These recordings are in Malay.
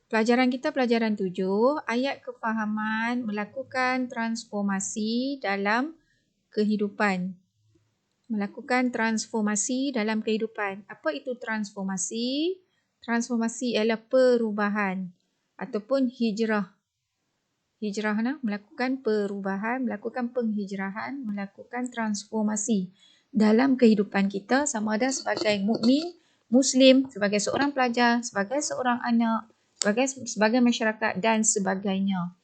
Pelajaran kita pelajaran 7, ayat kefahaman melakukan transformasi dalam kehidupan. Melakukan transformasi dalam kehidupan. Apa itu transformasi? Transformasi ialah perubahan ataupun hijrah. Hijrah, melakukan perubahan, melakukan penghijrahan, melakukan transformasi dalam kehidupan kita, sama ada sebagai mukmin, muslim, sebagai seorang pelajar, sebagai seorang anak, sebagai masyarakat dan sebagainya.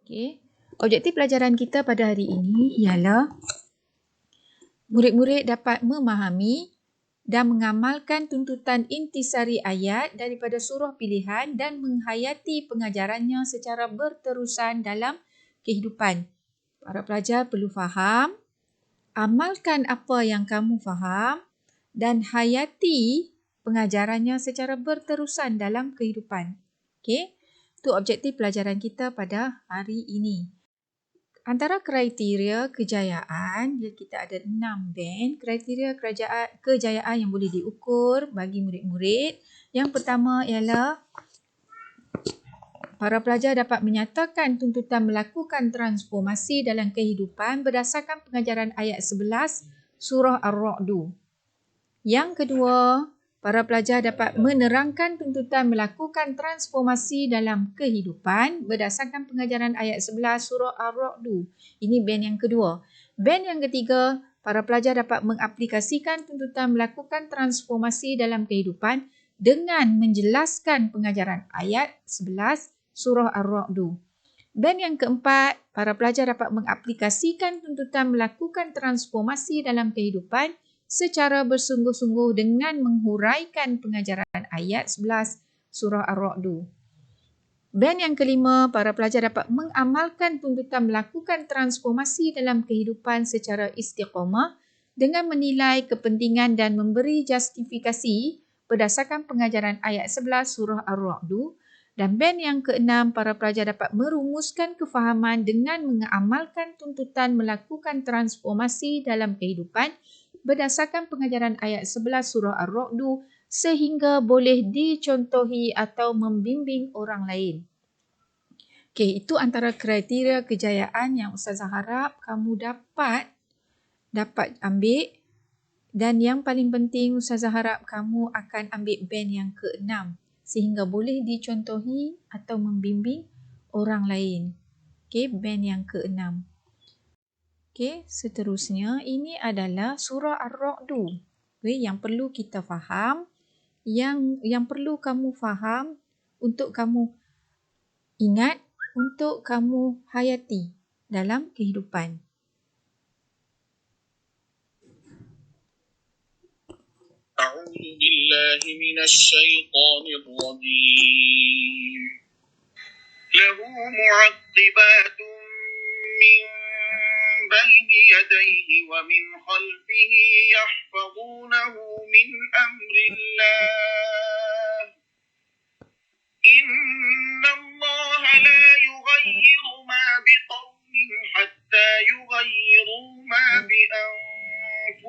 Okey. Objektif pelajaran kita pada hari ini ialah murid-murid dapat memahami dan mengamalkan tuntutan intisari ayat daripada surah pilihan dan menghayati pengajarannya secara berterusan dalam kehidupan. Para pelajar perlu faham, amalkan apa yang kamu faham dan hayati pengajarannya secara berterusan dalam kehidupan. Okey, itu objektif pelajaran kita pada hari ini. Antara kriteria kejayaan, kita ada 6 band kriteria kejayaan yang boleh diukur bagi murid-murid. Yang pertama ialah para pelajar dapat menyatakan tuntutan melakukan transformasi dalam kehidupan berdasarkan pengajaran ayat 11 surah Ar-Ra'd. Yang kedua, para pelajar dapat menerangkan tuntutan melakukan transformasi dalam kehidupan berdasarkan pengajaran ayat 11 surah Ar-Ra'd. Ini band yang kedua. Band yang ketiga, para pelajar dapat mengaplikasikan tuntutan melakukan transformasi dalam kehidupan dengan menjelaskan pengajaran ayat 11 surah Ar-Ra'd. Band yang keempat, para pelajar dapat mengaplikasikan tuntutan melakukan transformasi dalam kehidupan secara bersungguh-sungguh dengan menghuraikan pengajaran ayat 11 surah Ar-Ra'd. Band yang kelima, para pelajar dapat mengamalkan tuntutan melakukan transformasi dalam kehidupan secara istiqamah dengan menilai kepentingan dan memberi justifikasi berdasarkan pengajaran ayat 11 surah Ar-Ra'd. Dan band yang keenam, para pelajar dapat merumuskan kefahaman dengan mengamalkan tuntutan melakukan transformasi dalam kehidupan berdasarkan pengajaran ayat 11 surah Ar-Ra'd sehingga boleh dicontohi atau membimbing orang lain. Okey, itu antara kriteria kejayaan yang Ustazah harap kamu dapat ambil, dan yang paling penting Ustazah harap kamu akan ambil band yang ke-6 sehingga boleh dicontohi atau membimbing orang lain. Okey, band yang ke-6. Okey, seterusnya ini adalah surah Ar-Ra'd. Okay, yang perlu kita faham, yang perlu kamu faham untuk kamu ingat, untuk kamu hayati dalam kehidupan. أعوذ بالله من الشيطان الرجيم له معقبات من بين يديه ومن خلفه يحفظونه من أمر الله إن الله لا يغير ما بقوم حتى يغيروا ما بأنفسهم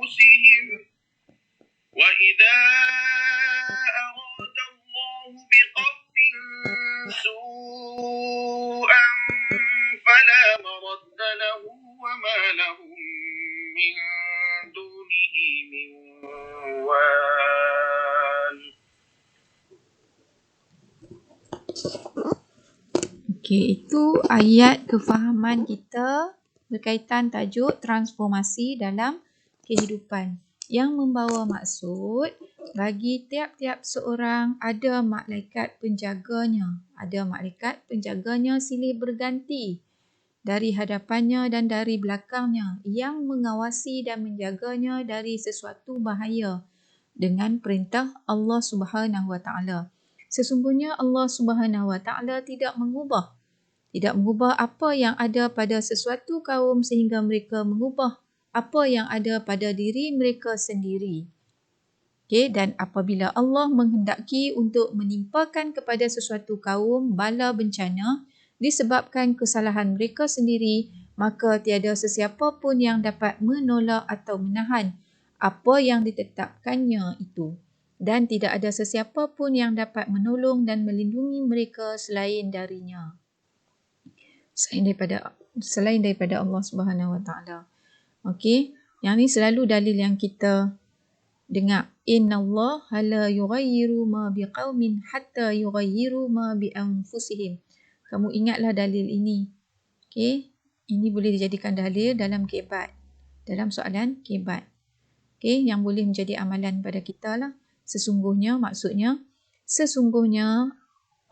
وإذا أراد الله بقوم سوءا فلا مرد له وما لهم من دونه من وال. Okey, itu ayat kefahaman kita berkaitan tajuk transformasi dalam kehidupan yang membawa maksud bagi tiap-tiap seorang ada malaikat penjaganya. Ada malaikat penjaganya silih berganti dari hadapannya dan dari belakangnya yang mengawasi dan menjaganya dari sesuatu bahaya dengan perintah Allah Subhanahu Wa Taala. Sesungguhnya Allah Subhanahu Wa Taala tidak mengubah apa yang ada pada sesuatu kaum sehingga mereka mengubah apa yang ada pada diri mereka sendiri. Okay, dan apabila Allah menghendaki untuk menimpakan kepada sesuatu kaum bala bencana disebabkan kesalahan mereka sendiri, maka tiada sesiapa pun yang dapat menolak atau menahan apa yang ditetapkannya itu. dan tidak ada sesiapa pun yang dapat menolong dan melindungi mereka selain darinya. Selain daripada Allah Subhanahu Wa Taala. Okey, yang ni selalu dalil yang kita dengar. Innallaha la yughayyiru ma biqaumin hatta yughayyiru ma bi anfusihim. Kamu ingatlah dalil ini. Okey, ini boleh dijadikan dalil dalam kebat, dalam soalan kebat. Okey, yang boleh menjadi amalan pada kita lah. Maksudnya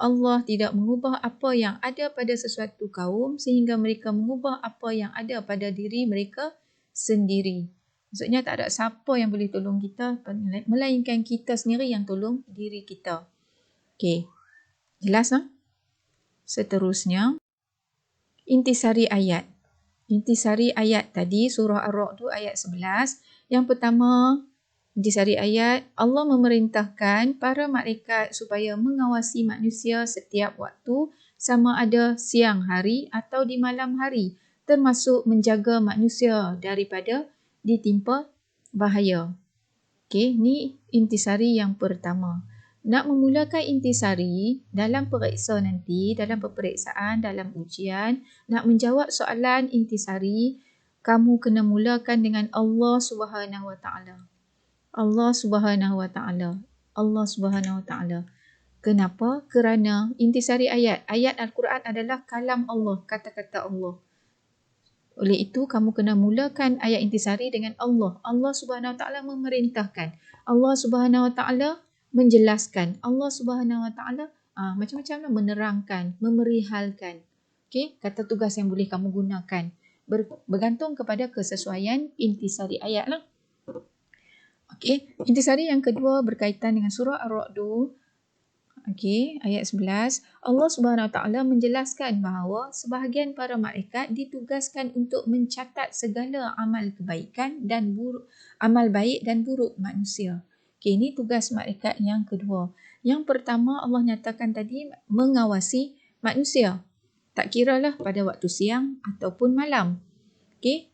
Allah tidak mengubah apa yang ada pada sesuatu kaum sehingga mereka mengubah apa yang ada pada diri mereka sendiri. Maksudnya tak ada siapa yang boleh tolong kita melainkan kita sendiri yang tolong diri kita. Okey. Jelas tak? Seterusnya, intisari ayat. Intisari ayat tadi surah Ar-Ra'd ayat 11. Yang pertama, intisari ayat, Allah memerintahkan para malaikat supaya mengawasi manusia setiap waktu sama ada siang hari atau di malam hari, termasuk menjaga manusia daripada ditimpa bahaya. Okey, ni intisari yang pertama. Nak memulakan intisari dalam periksa nanti, dalam peperiksaan, dalam ujian, nak menjawab soalan intisari, kamu kena mulakan dengan Allah Subhanahu Wa Taala. Allah Subhanahu Wa Taala. Allah Subhanahu Wa Taala. Kenapa? Kerana intisari ayat. Ayat Al-Quran adalah kalam Allah, kata-kata Allah. Oleh itu, kamu kena mulakan ayat intisari dengan Allah. Allah Subhanahu Wa Taala memerintahkan. Allah Subhanahu Wa Taala menjelaskan. Allah Subhanahu Wa Taala macam-macam lah, menerangkan, memerihalkan. Okey, kata tugas yang boleh kamu gunakan. Bergantung kepada kesesuaian intisari ayat lah. Okey, intisari yang kedua berkaitan dengan surah Ar-Ra'd. Okey, ayat 11. Allah Subhanahu Wa Taala menjelaskan bahawa sebahagian para malaikat ditugaskan untuk mencatat segala amal kebaikan dan buruk, amal baik dan buruk manusia. Okey, ini tugas malaikat yang kedua. Yang pertama, Allah nyatakan tadi mengawasi manusia. Tak kiralah pada waktu siang ataupun malam. Okey.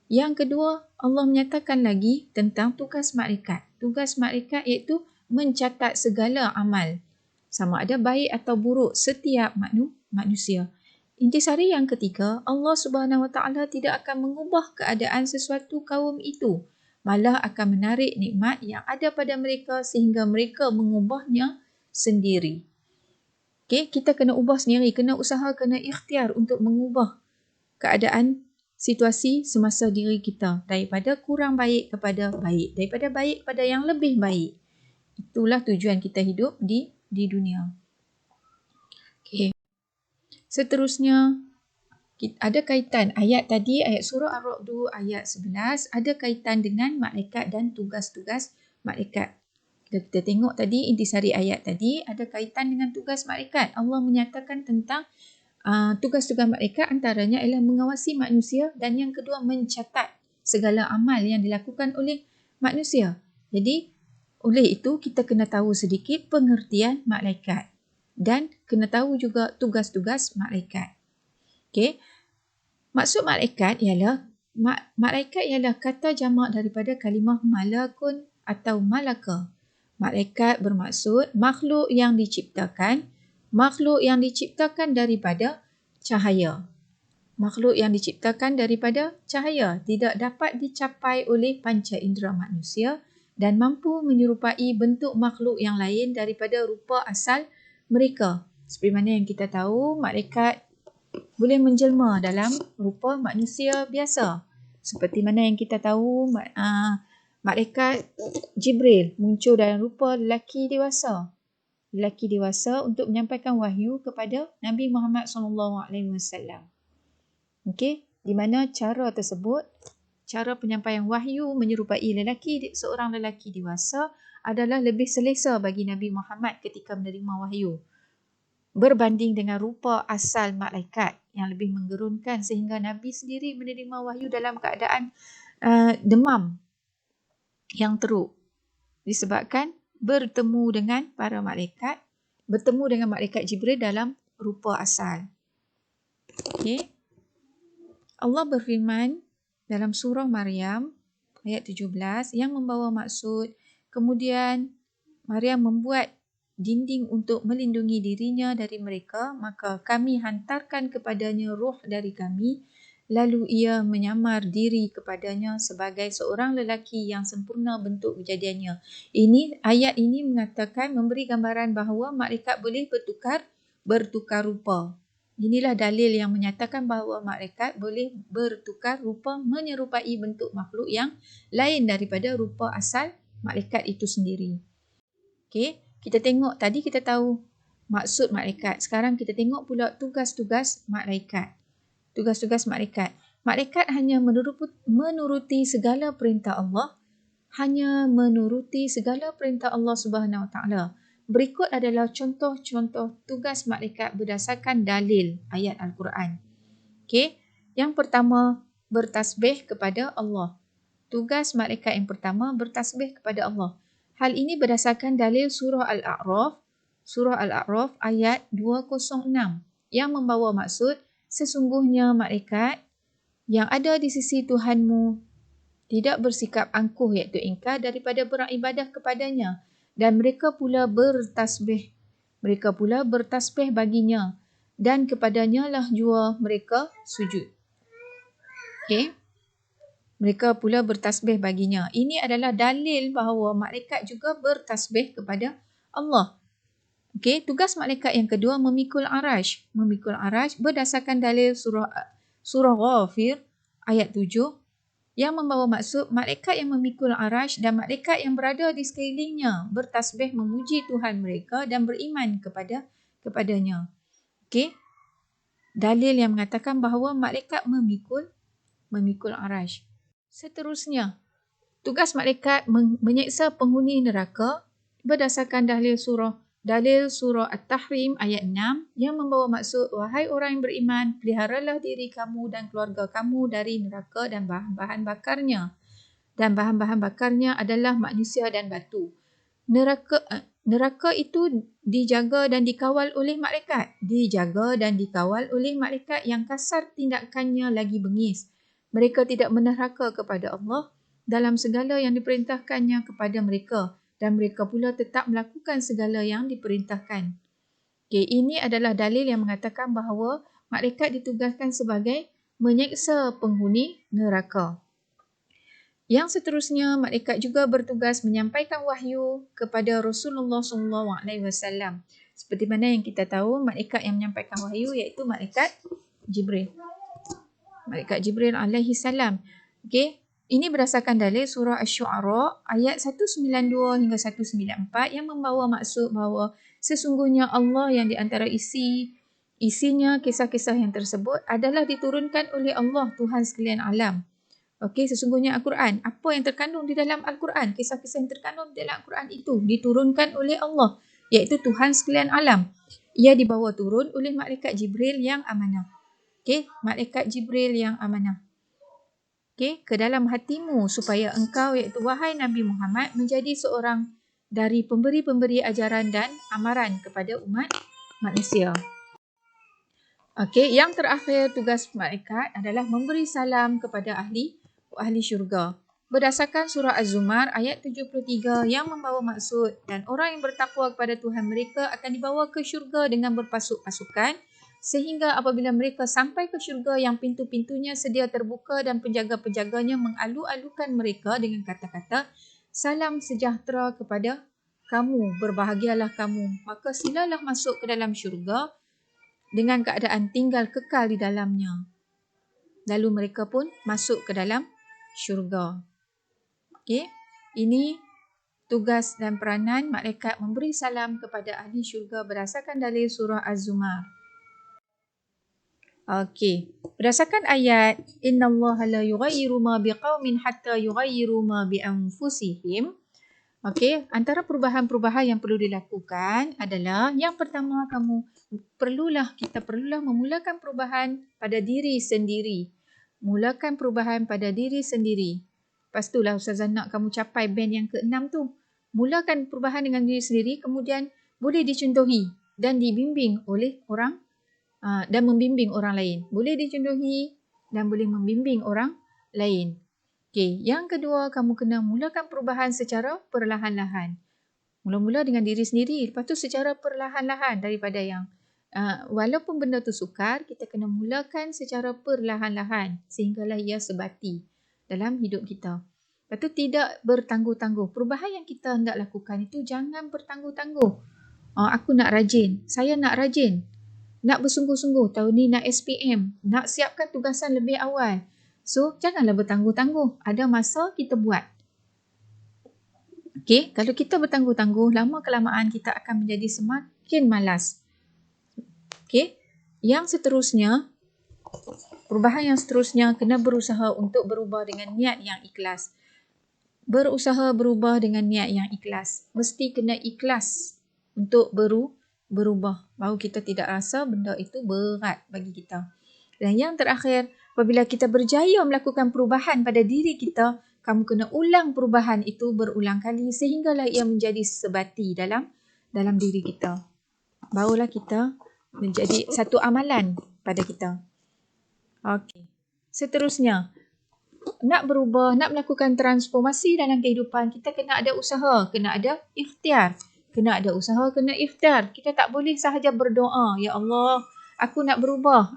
Yang kedua, Allah menyatakan lagi tentang tugas malaikat. Tugas malaikat iaitu mencatat segala amal, sama ada baik atau buruk setiap manusia. Intisari yang ketiga, Allah Subhanahu Wa Taala tidak akan mengubah keadaan sesuatu kaum itu, malah akan menarik nikmat yang ada pada mereka sehingga mereka mengubahnya sendiri. Okey, kita kena ubah sendiri, kena usaha, kena ikhtiar untuk mengubah keadaan situasi semasa diri kita daripada kurang baik kepada baik, daripada baik kepada yang lebih baik. Itulah tujuan kita hidup di dunia. Okey. Seterusnya, ada kaitan ayat tadi, ayat surah Ar-Ra'd ayat 11, ada kaitan dengan malaikat dan tugas-tugas malaikat. Kita tengok tadi intisari ayat tadi ada kaitan dengan tugas malaikat. Allah menyatakan tentang tugas-tugas malaikat, antaranya ialah mengawasi manusia dan yang kedua mencatat segala amal yang dilakukan oleh manusia. Jadi, oleh itu kita kena tahu sedikit pengertian malaikat dan kena tahu juga tugas-tugas malaikat. Okey. Maksud malaikat ialah kata jamak daripada kalimah malakun atau malaka. Malaikat bermaksud makhluk yang diciptakan daripada cahaya. Makhluk yang diciptakan daripada cahaya tidak dapat dicapai oleh panca indera manusia dan mampu menyerupai bentuk makhluk yang lain daripada rupa asal mereka. Seperti mana yang kita tahu, malaikat boleh menjelma dalam rupa manusia biasa. Seperti mana yang kita tahu, malaikat Jibril muncul dalam rupa lelaki dewasa. Lelaki dewasa untuk menyampaikan wahyu kepada Nabi Muhammad SAW. Okey, di mana cara tersebut, cara penyampaian wahyu menyerupai seorang lelaki dewasa adalah lebih selesa bagi Nabi Muhammad ketika menerima wahyu berbanding dengan rupa asal malaikat yang lebih menggerunkan sehingga Nabi sendiri menerima wahyu dalam keadaan demam yang teruk disebabkan bertemu dengan malaikat Jibril dalam rupa asal. Okey. Allah berfirman dalam surah Maryam ayat 17 yang membawa maksud, kemudian Maryam membuat dinding untuk melindungi dirinya dari mereka, maka kami hantarkan kepadanya roh dari kami, lalu ia menyamar diri kepadanya sebagai seorang lelaki yang sempurna bentuk kejadiannya. Ayat ini mengatakan, memberi gambaran bahawa malaikat boleh bertukar rupa. Inilah dalil yang menyatakan bahawa malaikat boleh bertukar rupa menyerupai bentuk makhluk yang lain daripada rupa asal malaikat itu sendiri. Okey, kita tengok tadi kita tahu maksud malaikat. Sekarang kita tengok pula tugas-tugas malaikat. Tugas-tugas malaikat. Malaikat hanya menuruti segala perintah Allah. Hanya menuruti segala perintah Allah Subhanahu Wa Taala. Berikut adalah contoh-contoh tugas malaikat berdasarkan dalil ayat Al-Quran. Okey, yang pertama, bertasbih kepada Allah. Tugas malaikat yang pertama, bertasbih kepada Allah. Hal ini berdasarkan dalil surah Al-A'raf ayat 206 yang membawa maksud, sesungguhnya malaikat yang ada di sisi Tuhanmu tidak bersikap angkuh iaitu ingkar daripada beribadah kepadanya, dan mereka pula bertasbih baginya, dan kepadanya lah jua mereka sujud. Okey. Mereka pula bertasbih baginya. Ini adalah dalil bahawa malaikat juga bertasbih kepada Allah. Okey, tugas malaikat yang kedua memikul arash. Memikul arash berdasarkan dalil surah Ghafir ayat 7 yang membawa maksud malaikat yang memikul arash dan malaikat yang berada di sekelilingnya bertasbih memuji Tuhan mereka dan beriman kepadanya. Okey. Dalil yang mengatakan bahawa malaikat memikul arash. Seterusnya, tugas malaikat menyeksa penghuni neraka berdasarkan dalil surah At-Tahrim ayat 6 yang membawa maksud, wahai orang yang beriman, peliharalah diri kamu dan keluarga kamu dari neraka dan bahan-bahan bakarnya. Dan bahan-bahan bakarnya adalah manusia dan batu. Neraka itu dijaga dan dikawal oleh malaikat. Yang kasar tindakannya lagi bengis. Mereka tidak menerhaka kepada Allah dalam segala yang diperintahkannya kepada mereka, dan mereka pula tetap melakukan segala yang diperintahkan. Okay, ini adalah dalil yang mengatakan bahawa malaikat ditugaskan sebagai menyeksa penghuni neraka. Yang seterusnya, malaikat juga bertugas menyampaikan wahyu kepada Rasulullah SAW. Seperti mana yang kita tahu, malaikat yang menyampaikan wahyu iaitu malaikat Jibril. Malaikat Jibril alaihi salam. Okey, ini berdasarkan dalil surah Asy-Syu'ara ayat 192 hingga 194 yang membawa maksud bahawa sesungguhnya Allah yang di antara isinya kisah-kisah yang tersebut adalah diturunkan oleh Allah Tuhan sekalian alam. Okey, sesungguhnya Al-Quran, apa yang terkandung di dalam Al-Quran, kisah-kisah yang terkandung di dalam Al-Quran itu diturunkan oleh Allah, iaitu Tuhan sekalian alam. Ia dibawa turun oleh malaikat Jibril yang amanah. Okey, malaikat Jibril yang amanah. Okey, ke dalam hatimu supaya engkau iaitu wahai Nabi Muhammad menjadi seorang dari pemberi-pemberi ajaran dan amaran kepada umat manusia. Okey, yang terakhir tugas malaikat adalah memberi salam kepada ahli syurga. Berdasarkan surah Az-Zumar ayat 73 yang membawa maksud, dan orang yang bertakwa kepada Tuhan mereka akan dibawa ke syurga dengan berpasuk-pasukan, sehingga apabila mereka sampai ke syurga yang pintu-pintunya sedia terbuka dan penjaga-penjaganya mengalu-alukan mereka dengan kata-kata, salam sejahtera kepada kamu, berbahagialah kamu, maka silalah masuk ke dalam syurga dengan keadaan tinggal kekal di dalamnya. Lalu mereka pun masuk ke dalam syurga. Okey, ini tugas dan peranan malaikat memberi salam kepada ahli syurga berdasarkan dalil surah Az-Zumar. Okey, berdasarkan ayat innallaha la yughayyiru ma biqaumin hatta yughayyiru ma bi anfusihim. Okey, antara perubahan-perubahan yang perlu dilakukan adalah yang pertama, kita perlulah memulakan perubahan pada diri sendiri. Mulakan perubahan pada diri sendiri. Lepas itulah Ustazah nak kamu capai band yang ke-6 tu. Mulakan perubahan dengan diri sendiri, kemudian boleh dicontohi dan dibimbing oleh orang dan membimbing orang lain. Boleh dicontohi dan boleh membimbing orang lain. Okey, yang kedua, kamu kena mulakan perubahan secara perlahan-lahan. Mula-mula dengan diri sendiri, lepas tu secara perlahan-lahan daripada yang walaupun benda tu sukar, kita kena mulakan secara perlahan-lahan sehinggalah ia sebati dalam hidup kita. Lepas tu tidak bertangguh-tangguh. Perubahan yang kita hendak lakukan itu jangan bertangguh-tangguh. Aku nak rajin, saya nak rajin, nak bersungguh-sungguh, tahun ni nak SPM, nak siapkan tugasan lebih awal. So, janganlah bertangguh-tangguh. Ada masa kita buat. Okey, kalau kita bertangguh-tangguh, lama kelamaan kita akan menjadi semakin malas. Okey, yang seterusnya, perubahan yang seterusnya kena berusaha untuk berubah dengan niat yang ikhlas. Berusaha berubah dengan niat yang ikhlas. Mesti kena ikhlas untuk berubah. Baru kita tidak rasa benda itu berat bagi kita. Dan yang terakhir, apabila kita berjaya melakukan perubahan pada diri kita, kamu kena ulang perubahan itu berulang kali sehinggalah ia menjadi sebati dalam diri kita. Barulah kita menjadi satu amalan pada kita. Okey. Seterusnya, nak berubah, nak melakukan transformasi dalam kehidupan, kita kena ada usaha, kena ada ikhtiar. Kena ada usaha, kena ikhtiar. Kita tak boleh sahaja berdoa, ya Allah, aku nak berubah,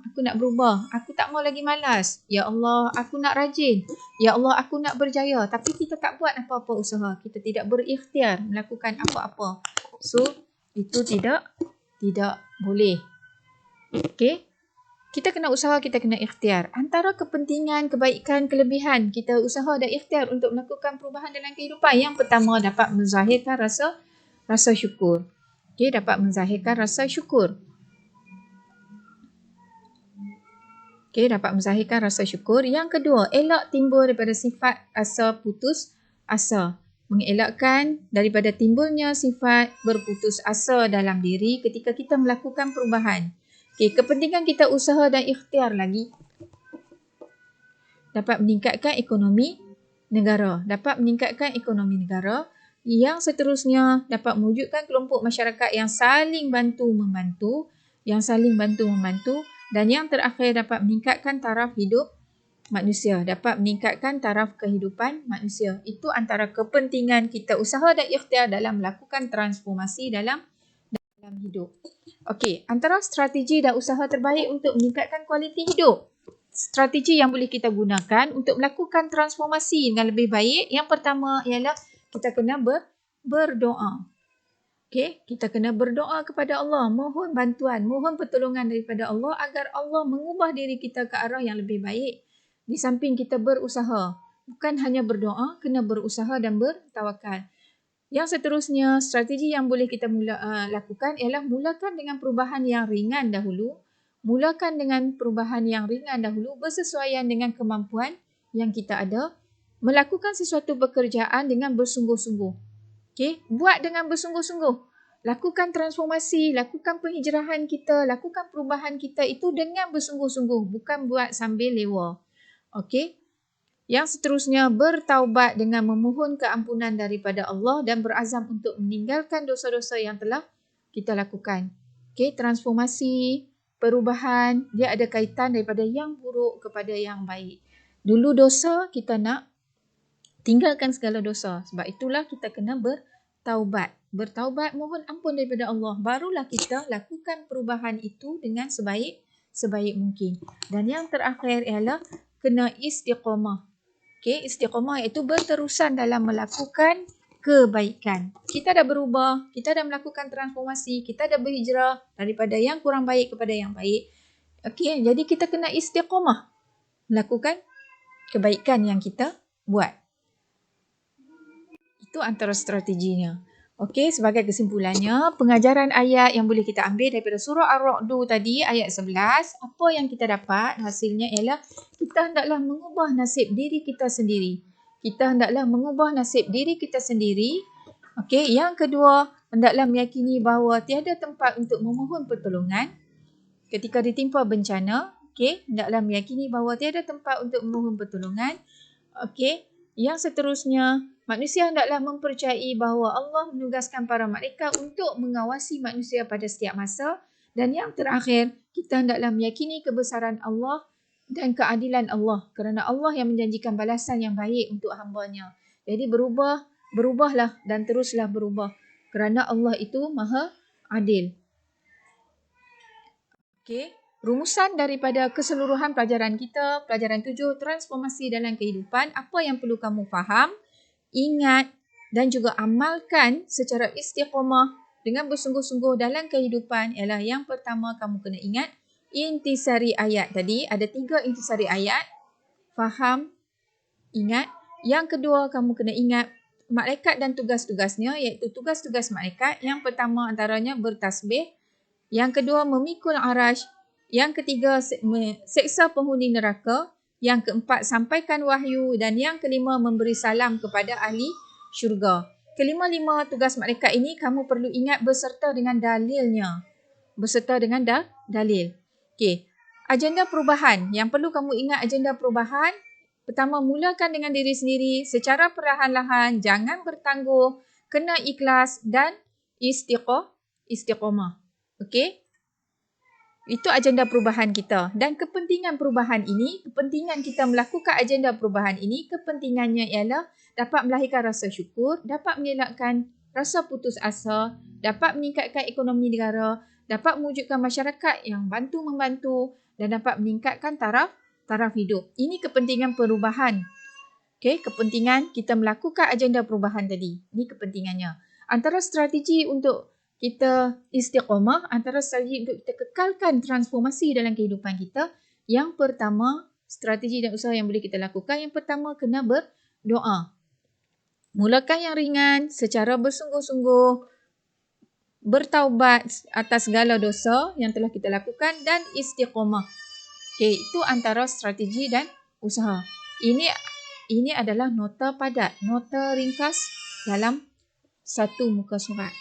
aku tak mau lagi malas. Ya Allah, aku nak rajin. Ya Allah, aku nak berjaya. Tapi kita tak buat apa-apa usaha. Kita tidak berikhtiar melakukan apa-apa. So, itu tidak boleh. Okey? Kita kena usaha, kita kena ikhtiar. Antara kepentingan, kebaikan, kelebihan kita usaha dan ikhtiar untuk melakukan perubahan dalam kehidupan. Yang pertama, dapat menzahirkan rasa syukur. Okey, dapat menzahirkan rasa syukur. Okey, dapat menzahirkan rasa syukur. Yang kedua, elak timbul daripada sifat asa putus asa. Mengelakkan daripada timbulnya sifat berputus asa dalam diri ketika kita melakukan perubahan. Okey, kepentingan kita usaha dan ikhtiar lagi. Dapat meningkatkan ekonomi negara. Dapat meningkatkan ekonomi negara. Yang seterusnya dapat mewujudkan kelompok masyarakat yang saling bantu-membantu. Dan yang terakhir dapat meningkatkan taraf hidup manusia. Dapat meningkatkan taraf kehidupan manusia. Itu antara kepentingan kita usaha dan ikhtiar dalam melakukan transformasi dalam hidup. Okey, antara strategi dan usaha terbaik untuk meningkatkan kualiti hidup. Strategi yang boleh kita gunakan untuk melakukan transformasi dengan lebih baik. Yang pertama ialah kita kena berdoa. Okey, kita kena berdoa kepada Allah, mohon bantuan, mohon pertolongan daripada Allah agar Allah mengubah diri kita ke arah yang lebih baik. Di samping kita berusaha, bukan hanya berdoa, kena berusaha dan bertawakal. Yang seterusnya, strategi yang boleh kita lakukan ialah mulakan dengan perubahan yang ringan dahulu. Mulakan dengan perubahan yang ringan dahulu bersesuaian dengan kemampuan yang kita ada. Melakukan sesuatu pekerjaan dengan bersungguh-sungguh. Okey, buat dengan bersungguh-sungguh. Lakukan transformasi, lakukan penghijrahan kita, lakukan perubahan kita itu dengan bersungguh-sungguh, bukan buat sambil lewa. Okey. Yang seterusnya, bertaubat dengan memohon keampunan daripada Allah dan berazam untuk meninggalkan dosa-dosa yang telah kita lakukan. Okey, transformasi, perubahan, dia ada kaitan daripada yang buruk kepada yang baik. Dulu dosa, kita nak tinggalkan segala dosa. Sebab itulah kita kena bertaubat. Bertaubat, mohon ampun daripada Allah. Barulah kita lakukan perubahan itu dengan sebaik mungkin. Dan yang terakhir ialah kena istiqamah. Okey, istiqamah iaitu berterusan dalam melakukan kebaikan. Kita dah berubah, kita dah melakukan transformasi, kita dah berhijrah daripada yang kurang baik kepada yang baik. Okey, jadi kita kena istiqamah melakukan kebaikan yang kita buat. Itu antara strateginya. Okey, sebagai kesimpulannya, pengajaran ayat yang boleh kita ambil daripada surah Ar-Ra'du tadi, ayat 11, apa yang kita dapat hasilnya ialah kita hendaklah mengubah nasib diri kita sendiri. Kita hendaklah mengubah nasib diri kita sendiri. Okey, yang kedua, hendaklah meyakini bahawa tiada tempat untuk memohon pertolongan ketika ditimpa bencana. Okey, hendaklah meyakini bahawa tiada tempat untuk memohon pertolongan. Okey, yang seterusnya, manusia hendaklah mempercayai bahawa Allah menugaskan para malaikat untuk mengawasi manusia pada setiap masa. Dan yang terakhir, kita hendaklah meyakini kebesaran Allah dan keadilan Allah kerana Allah yang menjanjikan balasan yang baik untuk hamba-Nya. Jadi berubahlah dan teruslah berubah. kerana Allah itu maha adil. Okey, rumusan daripada keseluruhan pelajaran kita, pelajaran 7, transformasi dalam kehidupan, apa yang perlu kamu faham, ingat dan juga amalkan secara istiqamah dengan bersungguh-sungguh dalam kehidupan ialah yang pertama kamu kena ingat intisari ayat tadi. Ada 3 intisari ayat. Faham, ingat. Yang kedua kamu kena ingat malaikat dan tugas-tugasnya, iaitu tugas-tugas malaikat. Yang pertama antaranya bertasbih. Yang kedua memikul arash. Yang ketiga seksa penghuni neraka. Yang keempat sampaikan wahyu. Dan yang kelima memberi salam kepada ahli syurga. Kelima-lima tugas malaikat ini kamu perlu ingat beserta dengan dalilnya. Beserta dengan dalil. Okey. Agenda perubahan. Yang perlu kamu ingat agenda perubahan. Pertama, mulakan dengan diri sendiri secara perlahan-lahan. Jangan bertangguh. Kena ikhlas dan istiqamah. Okey. Itu agenda perubahan kita. Dan kepentingan perubahan ini, kepentingan kita melakukan agenda perubahan ini, kepentingannya ialah dapat melahirkan rasa syukur, dapat mengelakkan rasa putus asa, dapat meningkatkan ekonomi negara, dapat mewujudkan masyarakat yang bantu-membantu dan dapat meningkatkan taraf hidup. Ini kepentingan perubahan. Okey, kepentingan kita melakukan agenda perubahan tadi. Ini kepentingannya. Antara strategi untuk kita istiqamah, antara strategi untuk kita kekalkan transformasi dalam kehidupan kita, yang pertama, strategi dan usaha yang boleh kita lakukan, yang pertama kena berdoa. Mulakan yang ringan secara bersungguh-sungguh, bertaubat atas segala dosa yang telah kita lakukan dan istiqamah. Okey, itu antara strategi dan usaha. Ini adalah nota padat, nota ringkas dalam satu muka surat.